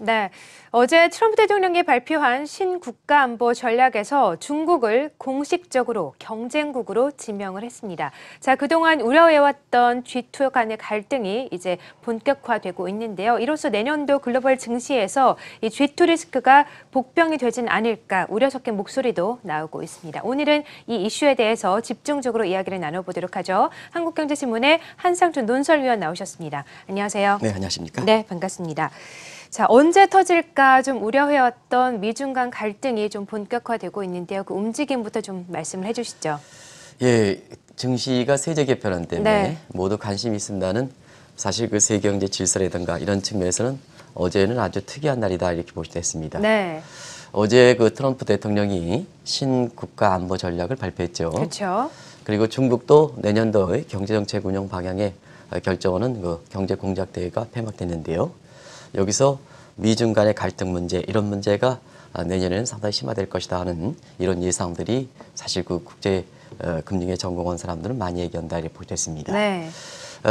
네, 어제 트럼프 대통령이 발표한 신국가안보 전략에서 중국을 공식적으로 경쟁국으로 지명을 했습니다. 자, 그동안 우려해왔던 G2 간의 갈등이 이제 본격화되고 있는데요. 이로써 내년도 글로벌 증시에서 이 G2 리스크가 복병이 되진 않을까 우려 섞인 목소리도 나오고 있습니다. 오늘은 이 이슈에 대해서 집중적으로 이야기를 나눠보도록 하죠. 한국경제신문의 한상준 논설위원 나오셨습니다. 안녕하세요. 네, 안녕하십니까? 네, 반갑습니다. 자, 언제 터질까 좀 우려해왔던 미중 간 갈등이 좀 본격화되고 있는데요. 그 움직임부터 좀 말씀을 해주시죠. 예, 증시가 세제 개편안 때문에 네. 모두 관심이 있습니다는 사실 그 세계 경제 질서라든가 이런 측면에서는 어제는 아주 특이한 날이다 이렇게 볼 수 있습니다. 네, 어제 그 트럼프 대통령이 신국가 안보 전략을 발표했죠. 그렇죠. 그리고 중국도 내년도의 경제정책 운영 방향에 결정하는 그 경제 공작 대회가 폐막됐는데요. 여기서 미중 간의 갈등 문제 이런 문제가 내년에는 상당히 심화될 것이다 하는 이런 예상들이 사실 그 국제 금융에 전공한 사람들은 많이 얘기한다 이렇게 보겠습니다. 네,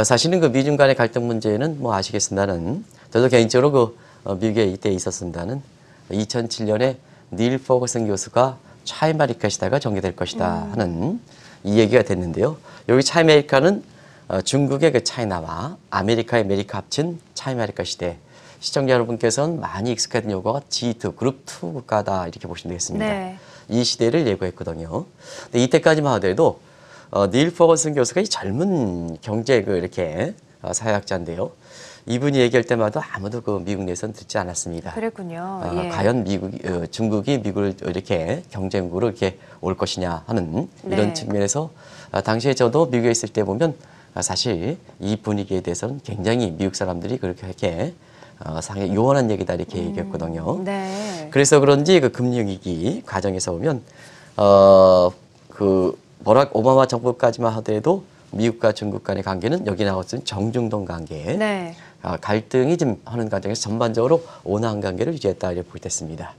사실은 그 미중 간의 갈등 문제는 뭐 아시겠습니다는 저도 개인적으로 그 미국에 이때 있었습니다는 2007년에 닐 퍼거슨 교수가 차이마리카 시대가 전개될 것이다 하는 이 얘기가 됐는데요. 여기 차이마리카는 중국의 그 차이나와 아메리카의 메리카 합친 차이마리카 시대. 시청자 여러분께서는 많이 익숙했던 용어가 G2, 그룹 2 국가다 이렇게 보시면 되겠습니다. 네. 이 시대를 예고했거든요. 근데 이때까지만 하더라도 닐 퍼거슨 교수가 이 젊은 경제 그 이렇게 사회학자인데요. 이분이 얘기할 때마다 아무도 그 미국 내에서는 듣지 않았습니다. 그랬군요. 예. 과연 중국이 미국을 이렇게 경쟁국으로 이렇게 올 것이냐 하는 이런 네. 측면에서 당시에 저도 미국에 있을 때 보면 사실 이 분위기에 대해서는 굉장히 미국 사람들이 그렇게 이렇게 상당히 요원한 얘기다 이렇게 얘기했거든요. 네. 그래서 그런지 그 금융위기 과정에서 보면 그 버락 오바마 정부까지만 하더라도 미국과 중국 간의 관계는 여기 나왔던 정중동 관계, 네. 갈등이 좀 하는 과정에서 전반적으로 온화한 관계를 유지했다 이렇게 보겠습니다.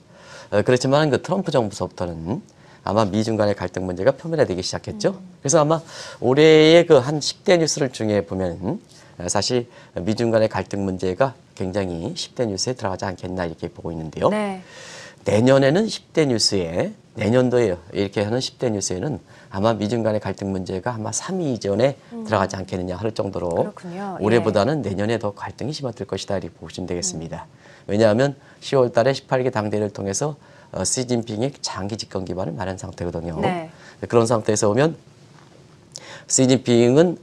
그렇지만 그 트럼프 정부서부터는 아마 미중 간의 갈등 문제가 표면화되기 시작했죠. 그래서 아마 올해의 그 한 10대 뉴스를 중에 보면 사실 미중 간의 갈등 문제가 굉장히 10대 뉴스에 들어가지 않겠나 이렇게 보고 있는데요. 네. 내년에는 10대 뉴스에 내년도에 이렇게 하는 10대 뉴스에는 아마 미중 간의 갈등 문제가 아마 3위 이전에 들어가지 않겠느냐 할 정도로 그렇군요. 올해보다는 내년에 더 갈등이 심화될 것이다 이렇게 보시면 되겠습니다. 왜냐하면 10월 달에 18개 당대회를 통해서 시진핑의 장기 집권 기반을 마련 상태거든요. 네. 그런 상태에서 보면 시진핑은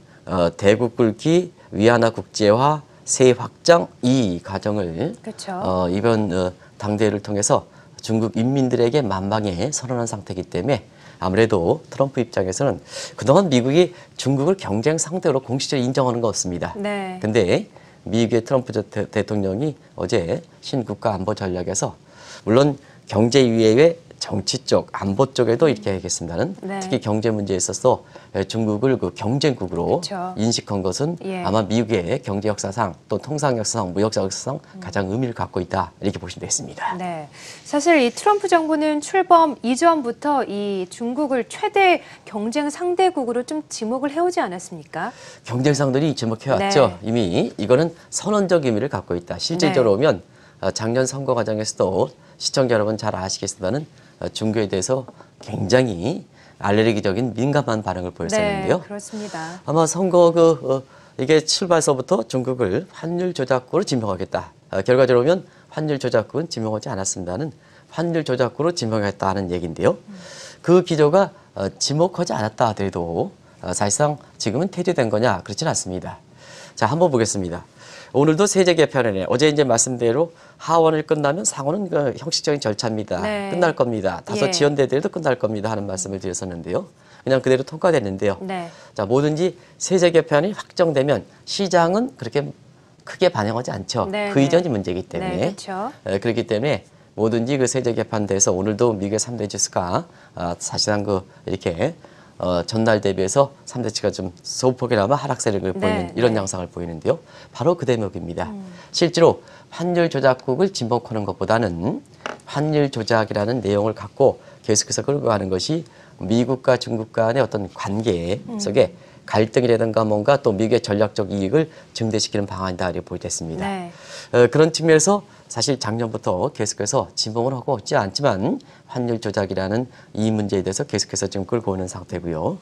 대국 굴기, 위안화 국제화, 세 확장 이 과정을 그렇죠. 이번 당대회를 통해서 중국 인민들에게 만방에 선언한 상태이기 때문에 아무래도 트럼프 입장에서는 그동안 미국이 중국을 경쟁 상대로 공식적으로 인정하는 거 없습니다. 네. 근데 미국의 트럼프 대통령이 어제 신국가 안보 전략에서 물론 경제 이외의 정치 쪽, 안보 쪽에도 이렇게 하겠습니다는 네. 특히 경제 문제에 있어서 중국을 그 경쟁국으로 그쵸. 인식한 것은 예. 아마 미국의 경제 역사상 또 통상 역사상, 무역 역사상 가장 의미를 갖고 있다 이렇게 보시면 되겠습니다. 네. 사실 이 트럼프 정부는 출범 이전부터 이 중국을 최대 경쟁 상대국으로 좀 지목을 해오지 않았습니까? 경쟁상들이 지목해왔죠. 네. 이미 이거는 선언적 의미를 갖고 있다. 실질적으로 보면 작년 선거 과정에서도 시청자 여러분 잘 아시겠습니다는 중국에 대해서 굉장히 알레르기적인 민감한 반응을 보였었는데요. 네, 그렇습니다. 아마 선거 이게 출발서부터 중국을 환율 조작국으로 지명하겠다. 결과적으로 보면 환율 조작국은 지명하지 않았습니다는 환율 조작국으로 지명했다는 얘기인데요. 그 기조가 지목하지 않았다 하더라도 사실상 지금은 퇴조된 거냐 그렇지는 않습니다. 자, 한번 보겠습니다. 오늘도 세제 개편이네. 어제 이제 말씀대로 하원을 끝나면 상원은 그 형식적인 절차입니다. 네. 끝날 겁니다. 다섯 예. 지연대들도 끝날 겁니다 하는 말씀을 드렸었는데요. 그냥 그대로 통과됐는데요. 네. 자, 뭐든지 세제 개편이 확정되면 시장은 그렇게 크게 반영하지 않죠. 네, 그 네. 이전이 문제이기 때문에. 네, 그렇죠. 그렇기 때문에 뭐든지 그 세제 개편돼서 오늘도 미국의 3대 지수가 사실상 그 이렇게 전날 대비해서 3대치가 좀 소폭이나마 하락세를 보이는 이런 네. 양상을 보이는데요. 바로 그 대목입니다. 실제로 환율 조작국을 지목하는 것보다는 환율 조작이라는 내용을 갖고 계속해서 끌고 가는 것이 미국과 중국 간의 어떤 관계 속에 갈등이라든가 뭔가 또 미국의 전략적 이익을 증대시키는 방안이다 이렇게 보겠습니다. 네. 그런 측면에서 사실 작년부터 계속해서 진봉을 하고 있지 않지만 환율 조작이라는 이 문제에 대해서 계속해서 지금 끌고 오는 상태고요.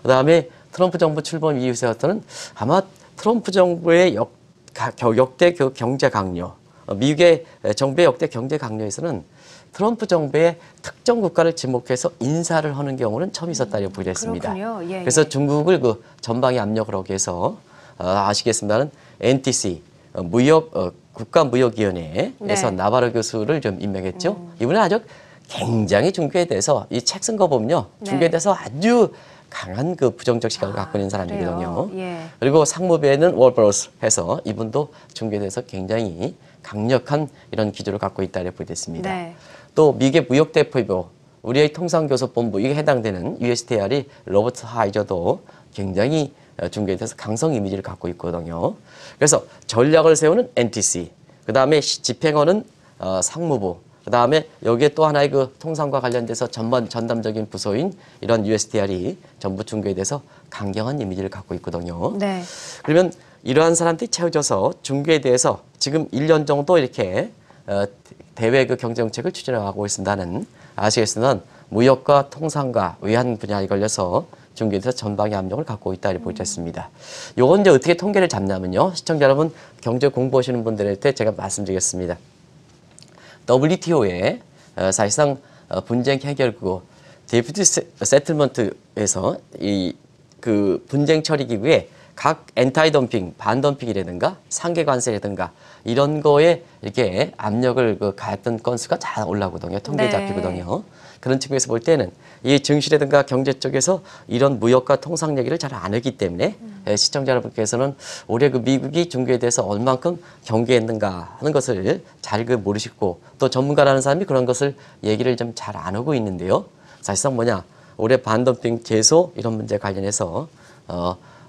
그다음에 트럼프 정부 출범 이후에서부터는 아마 트럼프 정부의 역대 경제 강요, 미국의 정부의 역대 경제 강요에서는 트럼프 정부의 특정 국가를 지목해서 인사를 하는 경우는 처음 있었다고 보겠습니다. 그렇군요. 예, 그래서 예. 중국을 그 전방에 압력을 하기 위해서 아시겠습니다는 NTC 국가무역위원회에서 네. 나바로 교수를 좀 임명했죠. 이분은 아주 굉장히 중국에 대해서 이 책 쓴 거 보면요, 중국에 네. 대해서 아주 강한 그 부정적 시각을 갖고 있는 사람이거든요. 그래요? 예. 그리고 상무부에는 월버스 해서 이분도 중국에 대해서 굉장히 강력한 이런 기조를 갖고 있다고 보겠습니다. 네. 또 미국의 무역대표부, 우리의 통상교섭본부 이게 해당되는 USTR이 로버트 하이저도 굉장히 중국에 대해서 강성 이미지를 갖고 있거든요. 그래서 전략을 세우는 NTC, 그 다음에 집행하는 상무부, 그 다음에 여기에 또 하나의 그 통상과 관련돼서 전담적인 부서인 이런 USTR이 전부 중국에 대해서 강경한 이미지를 갖고 있거든요. 네. 그러면 이러한 사람들이 채워져서 중국에 대해서 지금 1년 정도 이렇게 대외 그 경제정책을 추진하고 있습니다는 아시겠으면 무역과 통상과 외환 분야에 걸려서 중국에 대해서 전방의 압력을 갖고 있다고 보겠습니다. 요건 이제 어떻게 통계를 잡냐면요. 시청자 여러분 경제 공부하시는 분들한테 제가 말씀드리겠습니다. WTO에 사실상 분쟁 해결국 디스퓨트 세틀먼트에서 이 그 분쟁 처리 기구에 각 엔타이 덤핑, 반덤핑이라든가 상계 관세라든가 이런 거에 이렇게 압력을 가했던 건수가 잘 올라오거든요. 통계에 네. 잡히거든요. 그런 측면에서 볼 때는 이 증시라든가 경제 쪽에서 이런 무역과 통상 얘기를 잘 안 하기 때문에 시청자 여러분께서는 올해 그 미국이 중국에 대해서 얼만큼 경계했는가 하는 것을 잘 모르시고 또 전문가라는 사람이 그런 것을 얘기를 좀 잘 안 하고 있는데요. 사실상 뭐냐 올해 반덤핑 제소 이런 문제 관련해서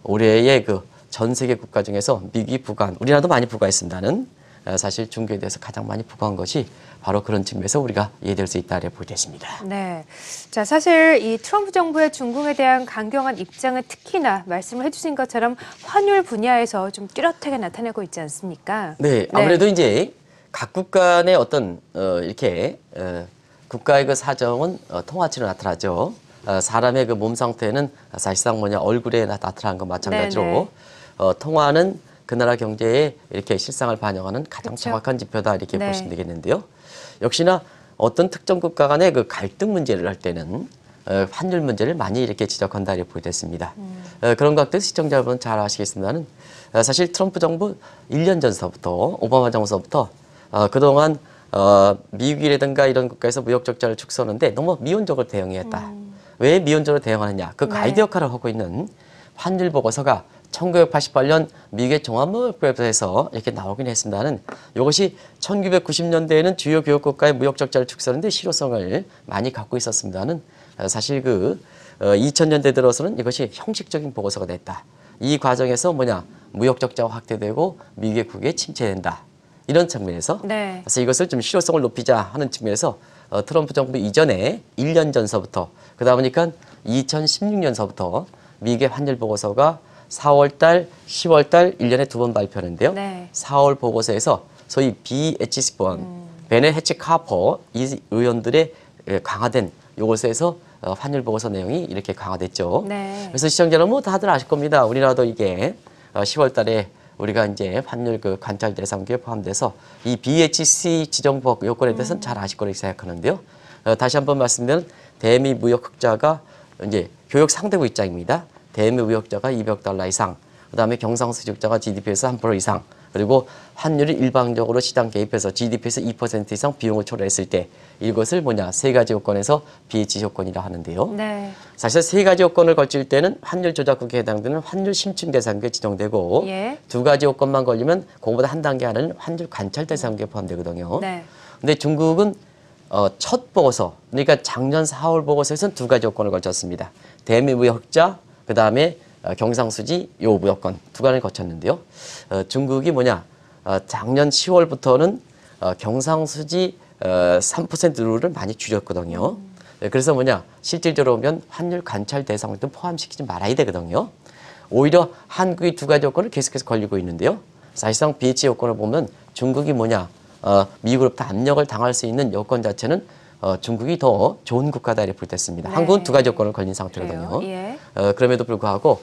올해의 그 전 세계 국가 중에서 미국이 부과한 우리나라도 많이 부과했습니다는 사실 중국에 대해서 가장 많이 부과한 것이 바로 그런 측면에서 우리가 이해될 수 있다고 보겠습니다. 네. 자, 사실 이 트럼프 정부의 중국에 대한 강경한 입장은 특히나 말씀을 해주신 것처럼 환율 분야에서 좀 뚜렷하게 나타내고 있지 않습니까? 네, 아무래도 이제 각국 간의 어떤 이렇게 국가의 그 사정은 통화치로 나타나죠. 사람의 그 몸 상태는 사실상 뭐냐 얼굴에 나타나는 것 마찬가지로 통화는 그 나라 경제에 이렇게 실상을 반영하는 가장 그쵸? 정확한 지표다 이렇게 네. 보시면 되겠는데요. 역시나 어떤 특정 국가 간의 그 갈등 문제를 할 때는 환율 문제를 많이 이렇게 지적한다 이렇게 보겠습니다. 그런 것들 시청자 여러분 잘 아시겠습니다는 사실 트럼프 정부 1년 전서부터 오바마 정부서부터 그동안 미국이라든가 이런 국가에서 무역 적자를 축소하는데 너무 미온적으로 대응했다. 왜 미온적으로 대응하느냐? 그 가이드 역할을 하고 있는 환율 보고서가 1988년 미국의 종합무역부에서 이렇게 나오긴 했습니다는 이것이 1990년대에는 주요 교역 국가의 무역 적자를 축소하는데 실효성을 많이 갖고 있었습니다는 사실 2000년대 들어서는 이것이 형식적인 보고서가 됐다. 이 과정에서 뭐냐 무역 적자가 확대되고 미국의 국익에 침체된다. 이런 측면에서 네. 그래서 이것을 좀 실효성을 높이자 하는 측면에서 트럼프 정부 이전에 1년 전서부터 그러다 보니까 2016년서부터 미국의 환율 보고서가 4월달, 10월달 1년에 2번 발표하는데요. 네. 4월 보고서에서 소위 BHC본, 베네 해치 카퍼 이 의원들의 강화된 요것에서 환율 보고서 내용이 이렇게 강화됐죠. 네. 그래서 시청자 여러분 다들 아실 겁니다. 우리나라도 이게 10월달에 우리가 이제 환율 그 관찰 대상국에 포함돼서 이 BHC 지정 요건에 대해서는 잘 아실 거라고 생각하는데요. 다시 한번 말씀드리면 대미 무역 흑자가 이제 교역 상대국 입장입니다. 대미 무역자가 $200 이상, 그다음에 경상수지국자가 GDP에서 3% 이상, 그리고 환율이 일방적으로 시장 개입해서 GDP에서 2% 이상 비용을 초래했을 때 이것을 뭐냐 세 가지 요건에서 BH 요건이라 하는데요. 네. 사실 세 가지 요건을 거칠 때는 환율 조작국에 해당되는 환율 심층 대상국에 지정되고 예. 두 가지 요건만 걸리면 그거보다 한 단계 하나는 환율 관찰 대상국에 포함되거든요. 네. 근데 중국은 첫 보고서, 그러니까 작년 4월 보고서에서는 두 가지 요건을 거쳤습니다. 대미 무역 흑자, 그 다음에 경상수지 요 무역권 두 가지를 거쳤는데요. 중국이 뭐냐 작년 10월부터는 경상수지 3% 룰을 많이 줄였거든요. 그래서 뭐냐 실질적으로 보면 환율 관찰 대상도 포함시키지 말아야 되거든요. 오히려 한국이 두 가지 요건을 계속해서 걸리고 있는데요. 사실상 BH 요건을 보면 중국이 뭐냐? 미국으로부터 압력을 당할 수 있는 여건 자체는 중국이 더 좋은 국가다 이렇게 볼 때 있습니다. 네. 한국은 두 가지 여건을 걸린 상태거든요. 예. 그럼에도 불구하고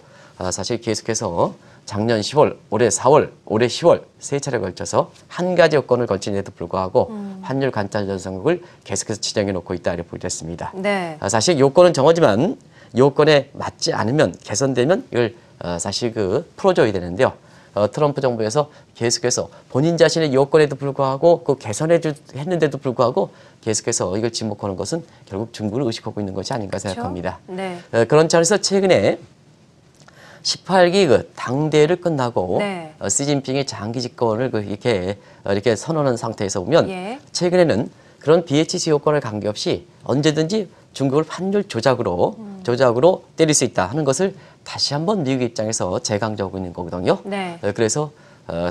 사실 계속해서 작년 10월, 올해 4월, 올해 10월 세 차례 걸쳐서 한 가지 여건을 걸친데도 불구하고 환율 관찰 전선국을 계속해서 지정해 놓고 있다 이렇게 볼 때 있습니다. 네. 사실 요건은 정하지만 요건에 맞지 않으면 개선되면 이걸 사실 풀어줘야 되는데요. 트럼프 정부에서 계속해서 본인 자신의 요건에도 불구하고 그 했는데도 불구하고 계속해서 이걸 지목하는 것은 결국 중국을 의식하고 있는 것이 아닌가 생각합니다. 네. 그런 차원에서 최근에 18기 당대회를 끝나고 네. 시진핑의 장기 집권을 이렇게 선언한 상태에서 보면 예. 최근에는 그런 BHC 요건을 관계없이 언제든지 중국을 환율 조작으로 때릴 수 있다 하는 것을 다시 한번 미국 입장에서 재강조하고 있는 거거든요. 네. 그래서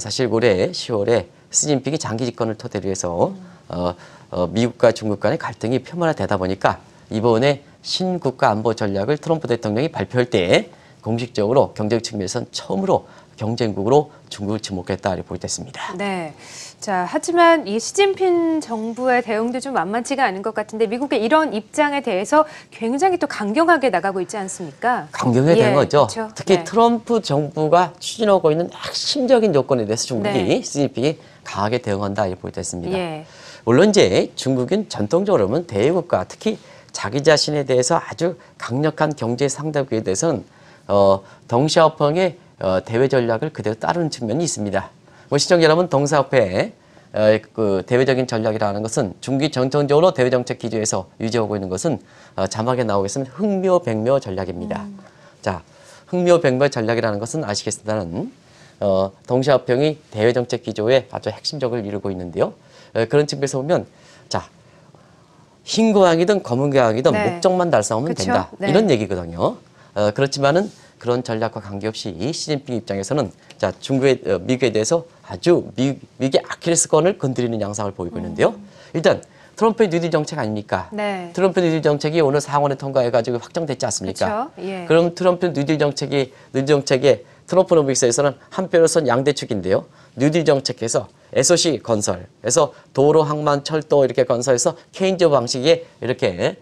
사실 올해 10월에 시진핑이 장기 집권을 토대로 해서 미국과 중국 간의 갈등이 표면화되다 보니까 이번에 신국가 안보 전략을 트럼프 대통령이 발표할 때 공식적으로 경제 측면에서는 처음으로 경쟁국으로 중국을 지목했다 이렇게 볼 때 있습니다. 네. 자, 하지만 이 시진핑 정부의 대응도 좀 만만치가 않은 것 같은데 미국의 이런 입장에 대해서 굉장히 또 강경하게 나가고 있지 않습니까? 강경하게 된 거죠. 그렇죠. 특히 네. 트럼프 정부가 추진하고 있는 핵심적인 요건에 대해서 중국이 네. 시진핑이 강하게 대응한다 이렇게 볼 때 있습니다. 예. 물론 이제 중국은 전통적으로는 대외국가 특히 자기 자신에 대해서 아주 강력한 경제 상대국에 대해서는 덩샤오펑의 대외 전략을 그대로 따르는 측면이 있습니다. 시청자 여러분, 덩샤오펑의 대외적인 전략이라는 것은 중국이 전통적으로 대외 정책 기조에서 유지하고 있는 것은 자막에 나오겠으면 흥묘백묘 전략입니다. 자, 흥묘백묘 전략이라는 것은 아시겠습니다는 덩샤오펑이 대외 정책 기조에 아주 핵심적을 이루고 있는데요. 그런 측면에서 보면 자, 흰 고양이든 검은 고양이든 네. 목적만 달성하면 그쵸? 된다. 네. 이런 얘기거든요. 그렇지만은 그런 전략과 관계없이 시진핑 입장에서는 자, 미국에 대해서 아주 미국의 아킬레스건을 건드리는 양상을 보이고 있는데요. 일단 트럼프의 뉴딜 정책 아닙니까? 네. 트럼프 뉴딜 정책이 오늘 상원에 통과해가지고 확정됐지 않습니까? 그렇죠. 예. 그럼 트럼프 뉴딜 정책에 트럼프 노믹스에서는 한편으로선 양대축인데요. 뉴딜 정책에서 SOC 건설에서 도로, 항만, 철도 이렇게 건설해서 케인즈 방식의 이렇게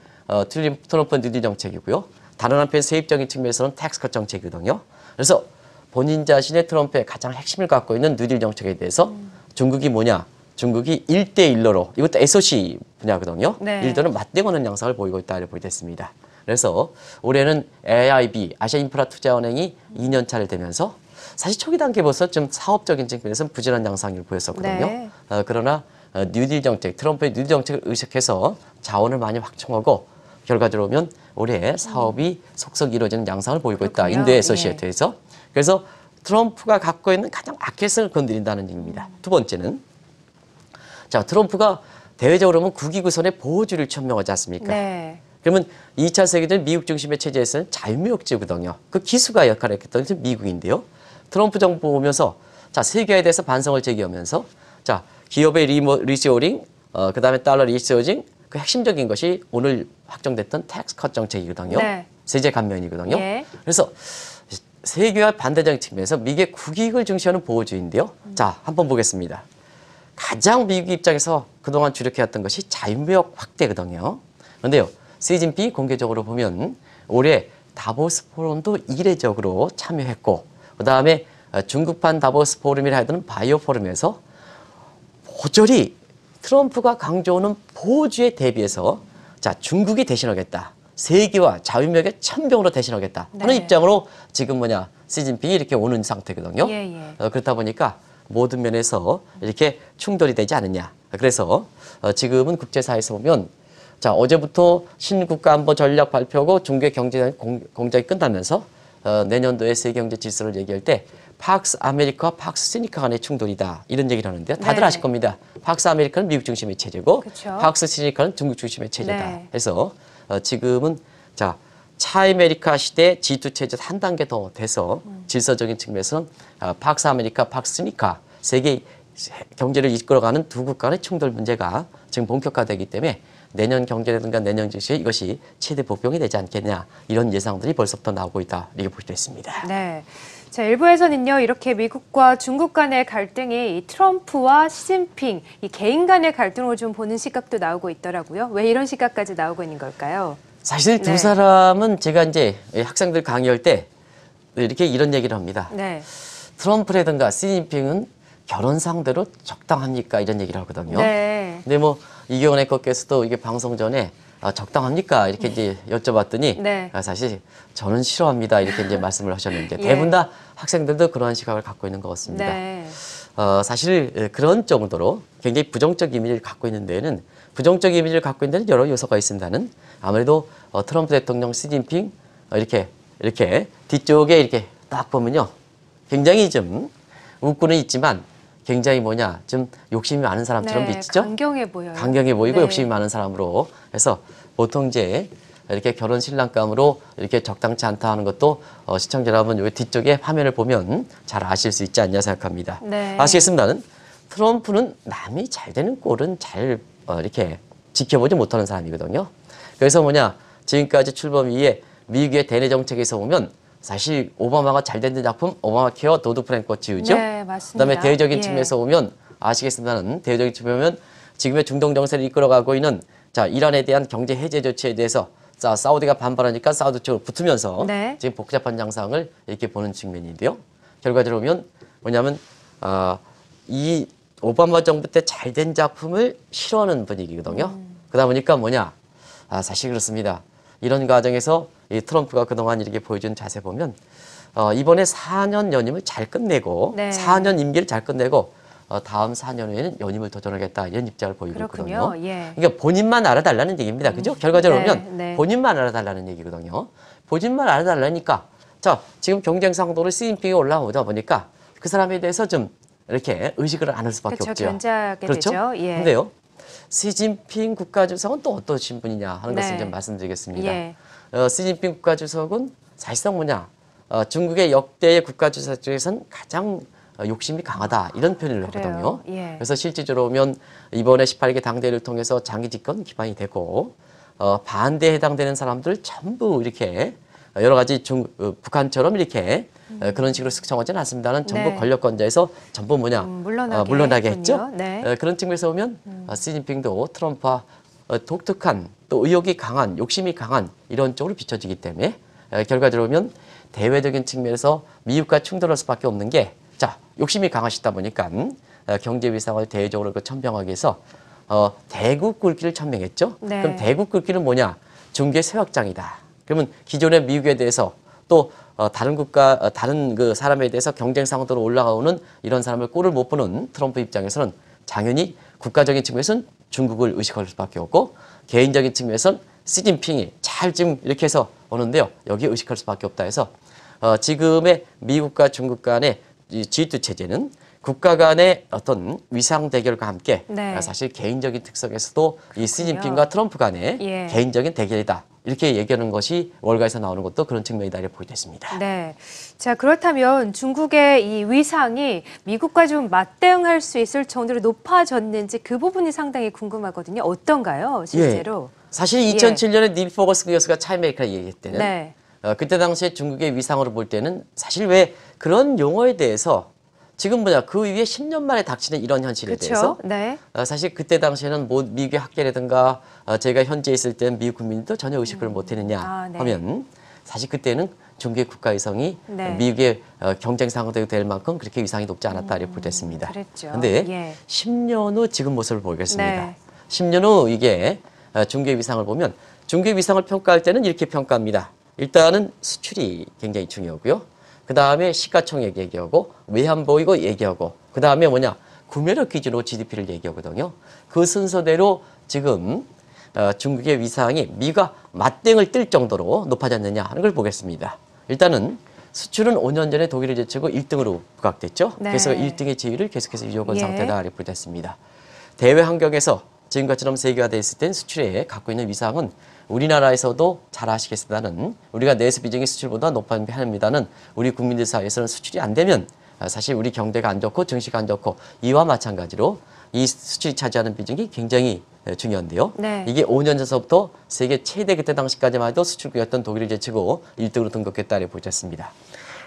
트럼프 뉴딜 정책이고요. 다른 한편 세입적인 측면에서는 텍스 컷 정책이거든요. 그래서 본인 자신의 트럼프의 가장 핵심을 갖고 있는 뉴딜 정책에 대해서 중국이 뭐냐? 중국이 1대1로 이것도 SOC 분야거든요. 네. 1대는 맞대고는 양상을 보이고 있다 이렇게 보이고 있습니다. 그래서 올해는 AIB, 아시아인프라투자은행이 2년 차를 되면서 사실 초기 단계부터 좀 사업적인 측면에서는 부진한 양상을 보였었거든요. 네. 그러나 뉴딜 정책, 트럼프의 뉴딜 정책을 의식해서 자원을 많이 확충하고 결과적으로 보면 올해 사업이 속속 이루어지는 양상을 보이고 있다. 그렇군요. 인도 애소시에이트에서. 그래서 트럼프가 갖고 있는 가장 아킬레스건을 건드린다는 얘기입니다. 두 번째는 자, 트럼프가 대외적으로 보면 국위구선의 보호주의를 천명하지 않습니까? 네. 그러면 2차 세계대전 미국 중심의 체제에서는 자유무역제거든요. 그 기수가 역할을 했던 것은 미국인데요. 트럼프 정부 오면서 자, 세계화에 대해서 반성을 제기하면서 자, 기업의 리쇼어링, 그다음에 달러 리쇼어링, 그 핵심적인 것이 오늘 확정됐던 텍스 컷 정책이거든요. 네. 세제 감면이거든요. 예. 그래서 세계화 반대적인 측면에서 미국의 국익을 중시하는 보호주의인데요. 자, 한번 보겠습니다. 가장 미국 입장에서 그동안 주력해왔던 것이 자유무역 확대거든요. 그런데요, 시진핑이 공개적으로 보면 올해 다보스 포럼도 이례적으로 참여했고, 그 다음에 중국판 다보스 포럼이라 하던 바이오 포럼에서 모조리 트럼프가 강조하는 보호주의에 대비해서 자, 중국이 대신하겠다. 세계화 자유무역의 천병으로 대신하겠다 하는 네. 입장으로 지금 시진핑이 이렇게 오는 상태거든요. 예, 예. 그렇다 보니까 모든 면에서 이렇게 충돌이 되지 않느냐. 그래서 지금은 국제사회에서 보면 자, 어제부터 신국가안보 전략 발표하고 중국의 경제 공작이 끝나면서 내년도에 세계 경제 질서를 얘기할 때 팍스 아메리카와 팍스 시니카 간의 충돌이다. 이런 얘기를 하는데요. 다들 네. 아실 겁니다. 팍스 아메리카는 미국 중심의 체제고 그쵸. 팍스 시니카는 중국 중심의 체제다. 네. 그래서 지금은 자, 차아메리카 시대 G2 체제 한 단계 더 돼서 질서적인 측면에서는 팍스 아메리카, 팍스 시니카 세계 경제를 이끌어가는 두 국가 간의 충돌 문제가 지금 본격화되기 때문에 내년 경제라든가 내년 증시에 이것이 최대 복병이 되지 않겠냐 이런 예상들이 벌써부터 나오고 있다 이렇게 볼 수 있습니다. 네. 자, 일부에서는요, 이렇게 미국과 중국 간의 갈등이 이 트럼프와 시진핑, 이 개인 간의 갈등으로 좀 보는 시각도 나오고 있더라고요. 왜 이런 시각까지 나오고 있는 걸까요? 사실 두 네. 사람은 제가 이제 학생들 강의할 때 이렇게 이런 얘기를 합니다. 네. 트럼프라든가 시진핑은 결혼 상대로 적당합니까? 이런 얘기를 하거든요. 네. 근데 뭐 이경원 앵커께서도 이게 방송 전에 적당합니까? 이렇게 이제 여쭤봤더니 네. 사실 저는 싫어합니다. 이렇게 이제 말씀을 하셨는데 예. 대부분 다 학생들도 그러한 시각을 갖고 있는 것 같습니다. 네. 사실 그런 정도로 굉장히 부정적 이미지를 갖고 있는 데에는 부정적 이미지를 갖고 있는 데는 여러 요소가 있습니다는 아무래도 트럼프 대통령, 시진핑 이렇게 뒤쪽에 이렇게 딱 보면요. 굉장히 좀 웃고는 있지만 굉장히 좀 욕심이 많은 사람처럼 네, 비치죠? 강경해 보여요. 강경해 보이고 네. 욕심이 많은 사람으로 해서 보통 이제 이렇게 결혼 신랑감으로 이렇게 적당치 않다 하는 것도 시청자 여러분 요 뒤쪽에 화면을 보면 잘 아실 수 있지 않냐 생각합니다. 네. 아시겠습니다는 트럼프는 남이 잘 되는 꼴은 잘 이렇게 지켜보지 못하는 사람이거든요. 그래서 지금까지 출범 이후에 미국의 대내 정책에서 보면 사실 오바마가 잘 된 작품 오바마 케어 도드 프랭크 지우죠. 네, 맞습니다. 그다음에 대외적인 예. 측면에서 보면 아시겠습니다는 대외적인 측면 보면 지금의 중동 정세를 이끌어가고 있는 이란에 대한 경제 해제 조치에 대해서 사우디가 반발하니까 사우디 쪽으로 붙으면서 네. 지금 복잡한 양상을 이렇게 보는 측면인데요. 결과적으로 보면 이 오바마 정부 때 잘 된 작품을 싫어하는 분위기거든요. 그러다 보니까 사실 그렇습니다. 이런 과정에서 이 트럼프가 그동안 이렇게 보여준 자세 보면 이번에 4년 연임을 잘 끝내고 네. 4년 임기를 잘 끝내고 다음 4년 후에는 연임을 도전하겠다 이런 입장을 보이고 그렇군요. 있거든요. 예. 그러니까 본인만 알아달라는 얘기입니다. 그죠? 결과적으로 네, 보면 네. 본인만 알아달라는 얘기거든요. 본인만 알아달라니까 지금 경쟁 상도로 시진핑이 올라오다 보니까 그 사람에 대해서 좀 이렇게 의식을 안 할 수밖에 그렇죠. 없죠. 견제하게 그렇죠? 되죠. 예. 근데요. 시진핑 국가주석은 또 어떠신 분이냐 하는 것을 네. 좀 말씀드리겠습니다. 예. 시진핑 국가주석은 사실상 중국의 역대의 국가주석 중에서는 가장 욕심이 강하다 이런 표현을 그래요. 하거든요. 예. 그래서 실질적으로 보면 이번에 18개 당대회를 통해서 장기 집권 기반이 되고 반대에 해당되는 사람들 전부 이렇게 여러 가지 북한처럼 이렇게 그런 식으로 숙청하지는 않습니다는 전부 네. 권력권자에서 전부 물러나게 했죠. 네. 그런 측면에서 보면 시진핑도 트럼프와 독특한 또 의욕이 강한 욕심이 강한 이런 쪽으로 비춰지기 때문에 결과적으로 보면 대외적인 측면에서 미국과 충돌할 수밖에 없는 게 욕심이 강하시다 보니까 경제 위상을 대외적으로 천명하기 위해서 대국 굵기를 천명했죠. 네. 그럼 대국 굵기는 중국의 새 확장이다. 그러면 기존의 미국에 대해서 또 다른 국가, 다른 그 사람에 대해서 경쟁 상도로 올라오는 이런 사람을 꼴을 못 보는 트럼프 입장에서는 당연히 국가적인 측면에서는 중국을 의식할 수밖에 없고 개인적인 측면에서는 시진핑이 잘 지금 이렇게 해서 오는데요. 여기에 의식할 수밖에 없다 해서 지금의 미국과 중국 간의 이 G2 체제는 국가 간의 어떤 위상 대결과 함께 네. 사실 개인적인 특성에서도 이 시진핑과 트럼프 간의 예. 개인적인 대결이다. 이렇게 얘기하는 것이 월가에서 나오는 것도 그런 측면이다 이렇게 보게 됐습니다. 네. 자, 그렇다면 중국의 이 위상이 미국과 좀 맞대응할 수 있을 정도로 높아졌는지 그 부분이 상당히 궁금하거든요. 어떤가요, 실제로? 사실 2007년에 닐 포거슨 교수가 차이메이커를 얘기할 때는 네. 그때 당시에 중국의 위상으로 볼 때는 사실 왜 그런 용어에 대해서 지금 그 이후에 10년 만에 닥치는 이런 현실에 대해서 그렇죠. 네. 사실 그때 당시에는 미국의 학계라든가 제가 현지에 있을 때는 미국 국민도 전혀 의식을 못했느냐 네. 하면 사실 그때는 중국의 국가 위상이 네. 미국의 경쟁 상대가 될 만큼 그렇게 위상이 높지 않았다 이렇게 보됐습니다. 그랬죠. 그런데 예. 10년 후 지금 모습을 보겠습니다. 네. 10년 후 이게 중국의 위상을 보면 중국의 위상을 평가할 때는 이렇게 평가합니다. 일단은 수출이 굉장히 중요하고요. 그 다음에 시가총액 얘기하고 외환보이고 얘기하고 그 다음에 구매력 기준으로 GDP를 얘기하거든요. 그 순서대로 지금 중국의 위상이 미국과 맞대응을 뜰 정도로 높아졌느냐 하는 걸 보겠습니다. 일단은 수출은 5년 전에 독일을 제치고 1등으로 부각됐죠. 네. 그래서 1등의 지위를 계속해서 유지한 예. 상태다 이렇게 됐습니다. 대외 환경에서 지금처럼 세계가 됐을 땐 수출에 갖고 있는 위상은 우리나라에서도 잘 아시겠습니다는 우리가 내수 비중이 수출보다 높은 편입니다는 우리 국민들 사이에서는 수출이 안 되면 사실 우리 경제가 안 좋고 증시가 안 좋고 이와 마찬가지로 이 수출이 차지하는 비중이 굉장히 중요한데요. 네. 이게 5년 전서부터 세계 최대 그때 당시까지만 해도 수출국이었던 독일을 제치고 1등으로 등극했다 이렇게 보셨습니다.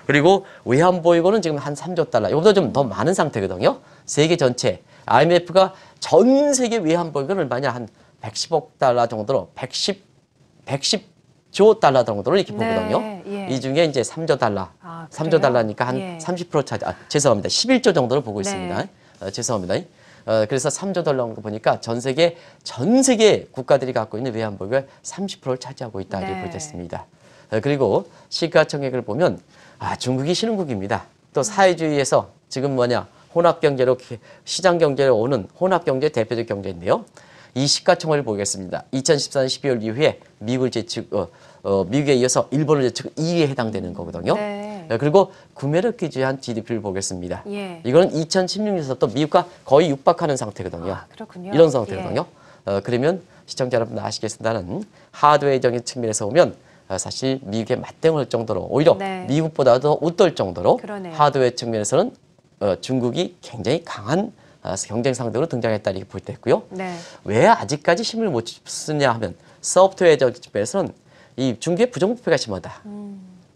그리고 외환보유고는 지금 한 3조 달러, 이거보다 좀 더 많은 상태거든요. 세계 전체 IMF가 전 세계 외환보유고는 얼마냐, 한 110억 달러 정도로 110조 달러 정도로 이렇게 보거든요. 예. 이 중에 이제 3조 달러, 아, 3조 그래요? 달러니까 한 예. 30% 차지, 죄송합니다. 11조 정도로 보고 네. 있습니다. 죄송합니다. 그래서 3조 달러 정도 보니까 전 세계 국가들이 갖고 있는 외환보유고가 30%를 차지하고 있다 이렇게 네. 보겠습니다. 그리고 시가총액을 보면 중국이 신흥국입니다. 또 사회주의에서 지금 혼합경제로 시장 경제로 오는 혼합경제 대표적 경제인데요. 이 시가총액을 보겠습니다. 2014년 12월 이후에 미국에 이어서 일본을 제치고 2위에 해당되는 거거든요. 네. 그리고 구매력 기준한 GDP를 보겠습니다. 예. 이거는 2016년부터 또 미국과 거의 육박하는 상태거든요. 아, 그렇군요. 이런 상태거든요. 그러면 시청자 여러분 아시겠습니다는 하드웨어적인 측면에서 보면 사실 미국에 맞대응할 정도로 오히려 네. 미국보다도 웃돌 정도로 그러네요. 하드웨어 측면에서는 중국이 굉장히 강한 경쟁 상대로 등장했다 이렇게 볼 때 있고요. 네. 왜 아직까지 힘을 못 쓰냐 하면 소프트웨어적 측면에서는 이 중국의 부정부패가 심하다.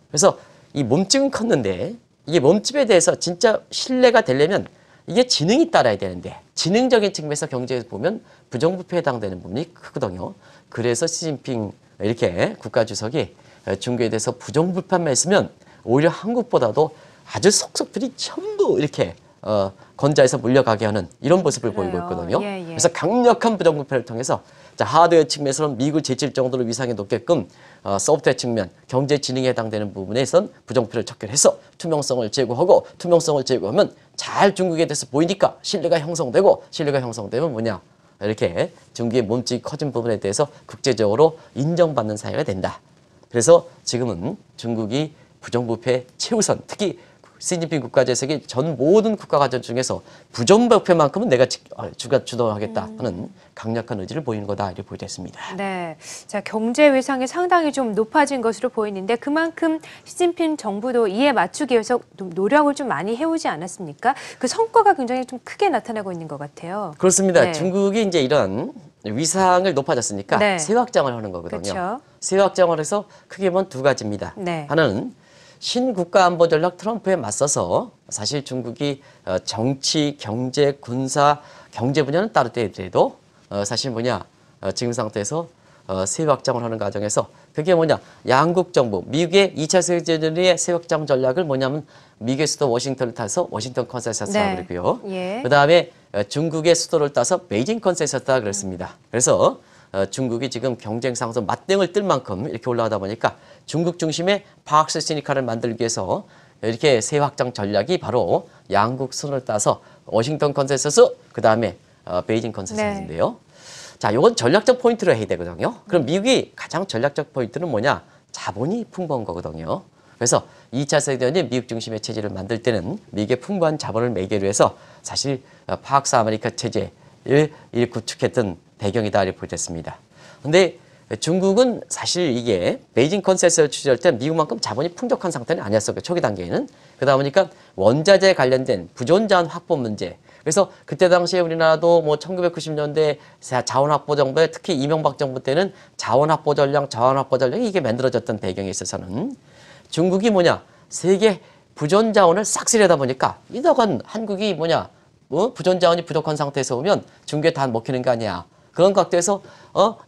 그래서 이 몸집은 컸는데 이게 몸집에 대해서 진짜 신뢰가 되려면 이게 지능이 따라야 되는데 지능적인 측면에서 경제에서 보면 부정부패에 해당되는 부분이 크거든요. 그래서 시진핑 이렇게 국가주석이 중국에 대해서 부정부패만 있으면 오히려 한국보다도 아주 속속들이 전부 이렇게 건자에서 물려가게 하는 이런 모습을 보이고 그래요. 있거든요. 예, 예. 그래서 강력한 부정부패를 통해서 하드웨어 측면에서는 미국을 제칠 정도로 위상이 높게끔 소프트웨어 측면, 경제지능에 해당되는 부분에선 부정부패를 척결해서 투명성을 제고하고 투명성을 제고하면 잘 중국에 대해서 보이니까 신뢰가 형성되고 신뢰가 형성되면 이렇게 중국의 몸집이 커진 부분에 대해서 국제적으로 인정받는 사회가 된다. 그래서 지금은 중국이 부정부패 최우선, 특히 시진핑 국가주석이 전 모든 국가가전 중에서 부정부패만큼은 내가 주도하겠다 하는 강력한 의지를 보이는 거다 이렇게 보여졌습니다. 네. 자, 경제 위상이 상당히 좀 높아진 것으로 보이는데 그만큼 시진핑 정부도 이에 맞추기 위해서 노력을 좀 많이 해오지 않았습니까? 그 성과가 굉장히 좀 크게 나타나고 있는 것 같아요. 그렇습니다. 네. 중국이 이제 이런 위상을 높아졌으니까 네. 세 확장을 하는 거거든요. 그렇죠. 세 확장을 해서 크게 보면 두 가지입니다. 네. 하나는 신국가 안보 전략 트럼프에 맞서서 사실 중국이 정치, 경제, 군사, 경제 분야는 따르더라도 사실 지금 상태에서 세 확장을 하는 과정에서 그게 양국 정부, 미국의 2차 세계대전의 세 확장 전략을 미국의 수도 워싱턴을 타서 워싱턴 컨센서스라고 네. 그러고요. 예. 그다음에 중국의 수도를 따서 베이징 컨센서스라 그랬습니다. 그래서 중국이 지금 경쟁상에서 맞대응을 뜰 만큼 이렇게 올라가다 보니까 중국 중심의 박스 시니카를 만들기 위해서 이렇게 세 확장 전략이 바로 양국 순을 따서 워싱턴 컨센서스 그다음에 베이징 컨센서스인데요. 자, 이건 전략적 포인트로 해야 되거든요. 그럼 미국이 가장 전략적 포인트는 자본이 풍부한 거거든요. 그래서 2차 세계대전이 미국 중심의 체제를 만들 때는 미국의 풍부한 자본을 매개로 해서 사실 팍스 아메리카 체제를 구축했던 배경이다 이렇게 보여졌습니다. 근데 중국은 사실 이게 베이징 컨센서스를 취재할 때 미국만큼 자본이 풍족한 상태는 아니었어요. 초기 단계에는. 그러다 보니까 원자재 관련된 부존자원 확보 문제. 그래서 그때 당시에 우리나라도 1990년대 자원 확보 정부에 특히 이명박 정부 때는 자원 확보 전략이 이게 만들어졌던 배경에 있어서는 중국이 세계 부존자원을 싹 쓰려다 보니까 이러한 한국이 부존자원이 부족한 상태에서 오면 중국에 다 먹히는 거 아니야. 그런 각도에서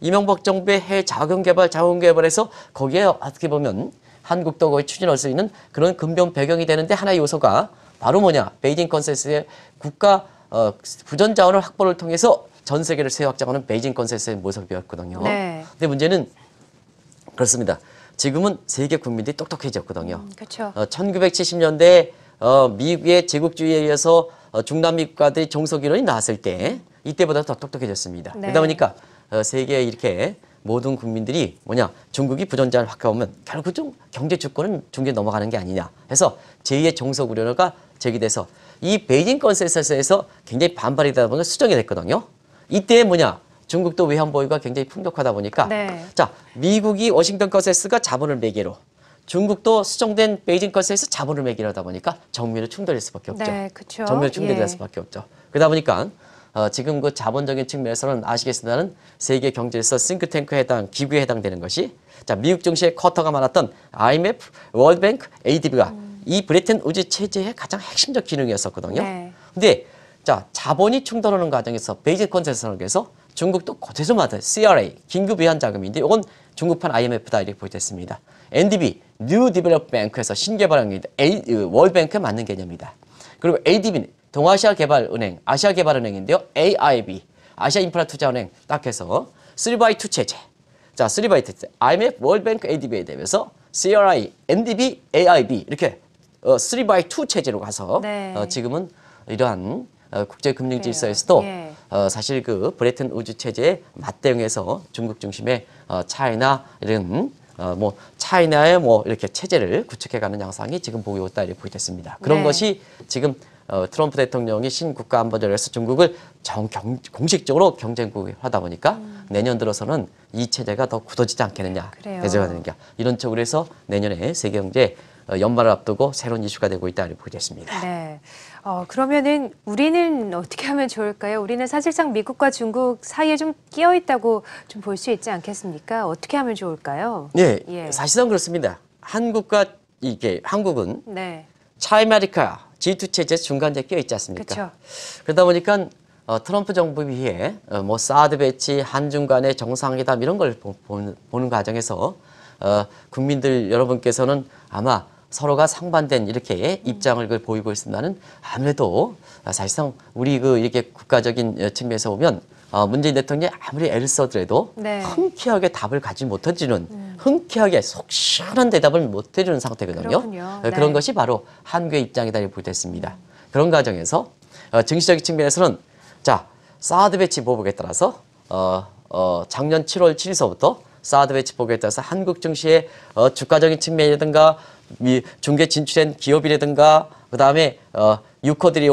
이명박 정부의 해외 자원개발에서 거기에 어떻게 보면 한국도 거의 추진할 수 있는 그런 근본 배경이 되는데 하나의 요소가 바로 베이징 컨센서스의 국가 부존자원을 확보를 통해서 전 세계를 세 확장하는 베이징 컨센서스의 모습이었거든요. 네. 근데 문제는 그렇습니다. 지금은 세계 국민들이 똑똑해졌거든요. 그렇죠. 1970년대 미국의 제국주의에 의해서 중남미 국가들이 종속인원이 나왔을 때 이때보다 더 똑똑해졌습니다. 네. 그러다 보니까 세계에 이렇게 모든 국민들이 중국이 부존자를 확보하면 결국 좀 경제 주권은 중국에 넘어가는 게 아니냐 해서 제2의 종속 우려가 제기돼서 이 베이징 컨센서스에서 굉장히 반발이 되다 보니까 수정이 됐거든요. 이때 중국도 외환보유가 굉장히 풍족하다 보니까 네. 자, 미국이 워싱턴 컨센서스가 자본을 매개로 중국도 수정된 베이징 컨센서스 자본을 매개로 하다 보니까 정면으로 충돌할 수밖에 없죠. 네, 그렇죠. 정면으로 충돌할 예. 수밖에 없죠. 그러다 보니까 지금 그 자본적인 측면에서는 아시겠습니다는 세계 경제에서 싱크탱크에 해당 기구에 해당되는 것이 자, 미국 증시에 쿼터가 많았던 IMF, 월드뱅크, ADB가 이 브레튼 우즈 체제의 가장 핵심적 기능이었었거든요. 네. 근데 자, 자본이 충돌하는 과정에서 베이징 컨센서스에서 중국도 거제조마다 CRA 긴급 외환 자금인데 이건 중국판 IMF다 이렇게 보겠습니다. NDB New Development Bank에서 신개발은행인데 월뱅크에 맞는 개념이다. 그리고 ADB는 동아시아 개발은행, 아시아 개발은행인데요. AIB 아시아 인프라 투자은행 딱 해서 3x2 체제. 자, 3x2 IMF, 월뱅크, ADB에 대해서 CRI, NDB, AIB 이렇게 3x2 체제로 가서 네. 지금은 이러한 국제금융 질서에서도 예. 사실 그 브레튼 우즈 체제에 맞대응해서 중국 중심의 차이나 이런 뭐 차이나의 뭐 이렇게 체제를 구축해가는 양상이 지금 보고 있다 이렇게 보겠습니다. 그런 네. 것이 지금 트럼프 대통령이 신국가안보전에서 중국을 공식적으로 경쟁국이 하다 보니까 내년 들어서는 이 체제가 더 굳어지지 않겠느냐, 그래요. 대조가 되느냐 이런 쪽으로 해서 내년에 세계 경제 연말을 앞두고 새로운 이슈가 되고 있다 이렇게 보겠습니다. 네. 그러면은 우리는 어떻게 하면 좋을까요? 우리는 사실상 미국과 중국 사이에 좀 끼어 있다고 좀 볼 수 있지 않겠습니까? 어떻게 하면 좋을까요? 네, 예. 사실상 그렇습니다. 한국은 네. 차이마리카 G2 체제 중간에 끼어 있지 않습니까? 그렇죠. 그러다 보니까 트럼프 정부 위에 뭐 사드 배치, 한중 간의 정상회담 이런 걸 보는 과정에서 국민들 여러분께서는 아마 서로가 상반된 이렇게 입장을 보이고 있습니다는 아무래도 사실상 우리 이렇게 국가적인 측면에서 보면 문재인 대통령이 아무리 애를 써더라도 네. 흔쾌하게 답을 가지 못해주는 흔쾌하게 속 시원한 대답을 못 해주는 상태거든요. 그렇군요. 그런 네. 것이 바로 한국의 입장이다 이렇게 보겠습니다. 그런 과정에서 정치적인 측면에서는 자 사드 배치 보복에 따라서 작년 7월 7일서부터 사드 배치 보복에 따라서 한국 증시의 주가적인 측면이라든가 중개 진출한 기업이라든가 그다음에 유커들이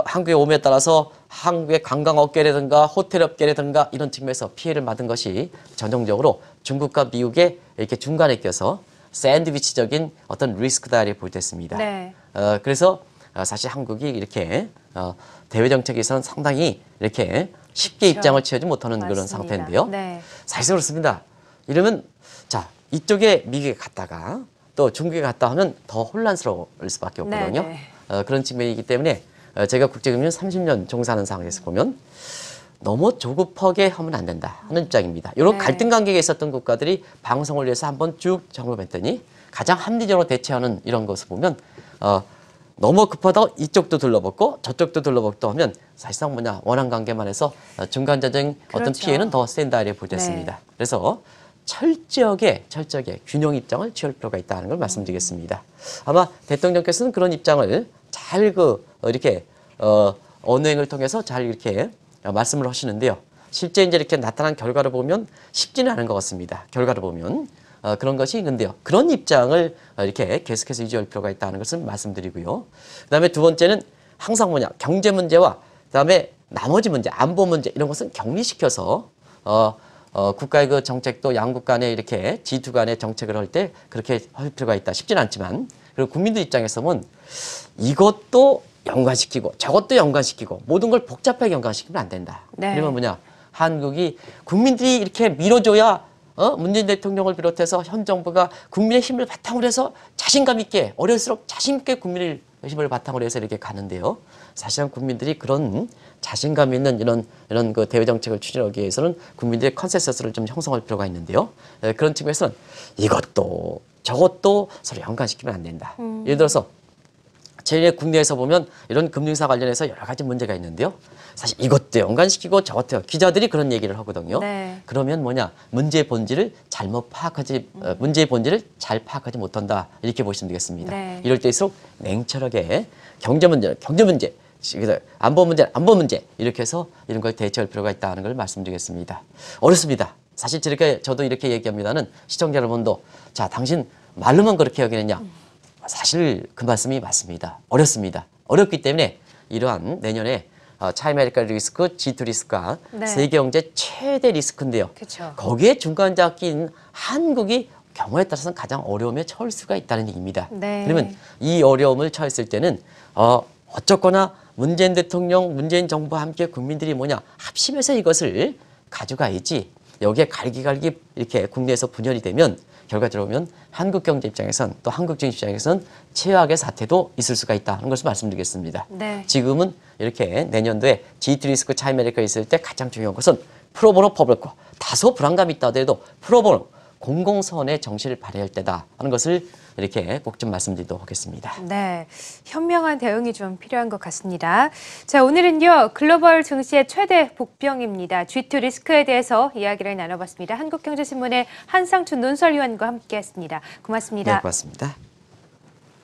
한국에 오며 따라서 한국의 관광업계라든가 호텔업계라든가 이런 측면에서 피해를 받은 것이 전형적으로 중국과 미국의 이렇게 중간에 껴서 샌드위치적인 어떤 리스크다 이렇게 보겠습니다. 네. 그래서 사실 한국이 이렇게 대외 정책에서는 상당히 이렇게 쉽게 그렇죠. 입장을 취하지 못하는 그런 맞습니다. 상태인데요. 네. 사실 그렇습니다. 이러면 자 이쪽에 미국에 갔다가 또 중국에 갔다 하면 더 혼란스러울 수밖에 없거든요. 네, 그런 측면이기 때문에 제가 국제금융 30년 종사하는 상황에서 보면 너무 조급하게 하면 안 된다 하는 입장입니다. 이런 네. 갈등 관계에 있었던 국가들이 방송을 위해서 한번 쭉 점검했더니 가장 합리적으로 대처하는 이런 것을 보면 너무 급하다 이쪽도 둘러봤고 저쪽도 둘러봤고 하면 사실상 원한 관계만 해서 중간자적인 어떤 그렇죠. 피해는 더 센다 이렇게 보겠습니다. 그래서 철저하게 균형 입장을 취할 필요가 있다는 걸 말씀드리겠습니다. 아마 대통령께서는 그런 입장을 잘 이렇게 언행을 통해서 잘 이렇게 말씀을 하시는데요. 실제 이제 이렇게 나타난 결과를 보면 쉽지는 않은 것 같습니다. 결과를 보면 그런 것이 있는데요. 그런 입장을 이렇게 계속해서 유지할 필요가 있다는 것을 말씀드리고요. 그다음에 두 번째는 항상 경제 문제와 그다음에 나머지 문제, 안보 문제 이런 것은 격리시켜서 국가의 그 정책도 양국 간에 이렇게 G2 간의 정책을 할 때 그렇게 할 필요가 있다. 쉽지는 않지만 그리고 국민들 입장에서 보면 이것도 연관시키고 저것도 연관시키고 모든 걸 복잡하게 연관시키면 안 된다. 네. 그러면 한국이 국민들이 이렇게 밀어줘야 문재인 대통령을 비롯해서 현 정부가 국민의 힘을 바탕으로 해서 자신감 있게 어릴수록 자신 있게 국민의 힘을 바탕으로 해서 이렇게 가는데요. 사실은 국민들이 그런 자신감 있는 이런 그 대외 정책을 추진하기 위해서는 국민들의 컨센서스를 좀 형성할 필요가 있는데요. 그런 측면에서는 이것도 저것도 서로 연관시키면 안 된다. 예를 들어서 저희 국내에서 보면 이런 금융사 관련해서 여러 가지 문제가 있는데요. 사실 이것도 연관시키고 저것도 기자들이 그런 얘기를 하거든요. 네. 그러면 문제의 본질을 문제의 본질을 잘 파악하지 못한다. 이렇게 보시면 되겠습니다. 네. 이럴 때일수록 냉철하게 경제 문제, 안보 문제 이렇게 해서 이런 걸 대처할 필요가 있다는 걸 말씀드리겠습니다. 어렵습니다. 사실 저도 이렇게 얘기합니다는 시청자 여러분도 자 당신 말로만 그렇게 여기느냐. 사실 그 말씀이 맞습니다. 어렵습니다. 어렵기 때문에 이러한 내년에 차이메리카 리스크, G2 리스크가 네. 세계 경제 최대 리스크인데요. 그렇죠. 거기에 중간자끼인 한국이 경우에 따라서는 가장 어려움에 처할 수가 있다는 얘기입니다. 네. 그러면 이 어려움을 처했을 때는 어쨌거나 문재인 대통령, 문재인 정부와 함께 국민들이 합심해서 이것을 가져가야지 여기에 갈기갈기 이렇게 국내에서 분열이 되면 결과적으로 보면 한국 경제 입장에선 또 한국 증시 입장에선 최악의 사태도 있을 수가 있다는 것을 말씀드리겠습니다. 네. 지금은 이렇게 내년도에 G2 리스크 차이메리카가 있을 때 가장 중요한 것은 프로보노 퍼블리코, 다소 불안감이 있다 하더라도 프로보노, 공공선의 정신을 발휘할 때다 하는 것을 이렇게 꼭 좀 말씀드리도록 하겠습니다. 네, 현명한 대응이 좀 필요한 것 같습니다. 자, 오늘은요, 글로벌 증시의 최대 복병입니다. G2 리스크에 대해서 이야기를 나눠봤습니다. 한국경제신문의 한상춘 논설위원과 함께했습니다. 고맙습니다. 네, 고맙습니다.